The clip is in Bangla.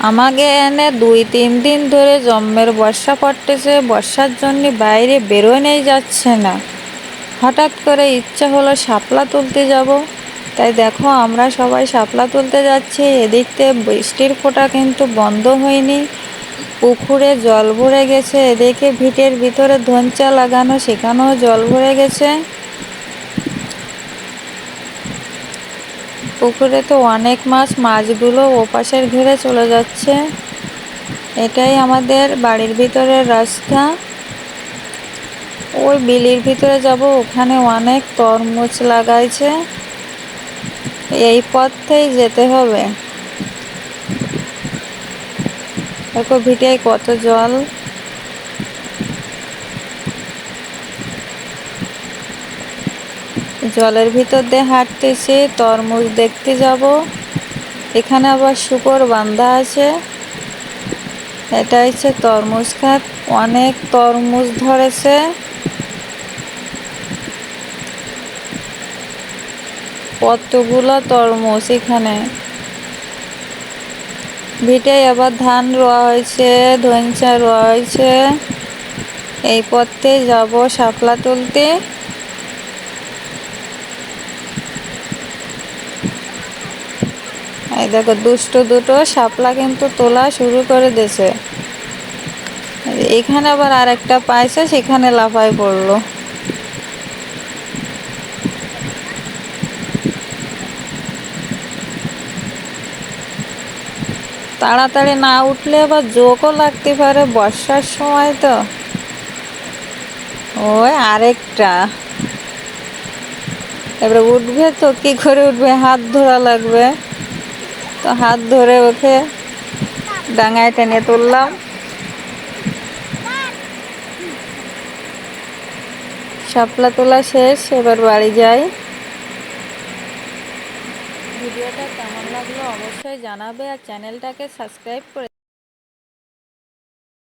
আমাকে এনে 2-3 দিন ধরে জম্মের বর্ষা পড়তেছে। বর্ষার জন্য বাইরে বেরোনোই যাচ্ছে না। হঠাৎ করে ইচ্ছা হলো শাপলা তুলতে যাব। তাই দেখো আমরা সবাই শাপলা তুলতে যাচ্ছি। এদিকতে বৃষ্টির ফোঁটা কিন্তু বন্ধ হয়নি। পুকুরে জল ভরে গেছে। এদিকে ভিটের ভিতরে ধনচা লাগানো, সেখানেও জল ভরে গেছে। পুকুরে তো অনেক মাছ, মাছগুলো ওপাশের ঘেরে চলে যাচ্ছে। এটাই আমাদের বাড়ির ভিতরের রাস্তা। ওই বিলির ভিতরে যাব, ওখানে অনেক তরমুজ লাগাইছে। এই পথেই যেতে হবে। দেখো ভিটায় কত জল। জলের ভিতর দিয়ে হাঁটতেছি, তরমুজ দেখতে যাব। এখানে আবার শুকর বাঁধা আছে। এটা হচ্ছে তরমুজ ক্ষেত। অনেক তরমুজ ধরেছে। কতগুলো তরমুজ এখানে। ভিটায় আবার ধান রোয়া হয়েছে, ধনচা রোয়া হয়েছে। এই পথে যাব শাপলা তুলতে। এই দেখো দুটো শাপলা কিন্তু তোলা শুরু করে দিয়েছে। এখানে আবার আরেকটা পাইছে, সেখানে লাফায় পড়লো। তাড়াতাড়ি না উঠলে আবার জোকও লাগতে পারে, বর্ষার সময় তো। ওই আরেকটা। এবারে উঠবে তো, কি করে উঠবে? হাত ধরা লাগবে। তো হাত ধরে ওকে ডাঙায় টেনে তুললাম। শাপলা তোলা শেষ, এবার বাড়ি যাই। ভিডিওটা কেমন লাগলো অবশ্যই জানাবে, আর চ্যানেলটাকে সাবস্ক্রাইব করে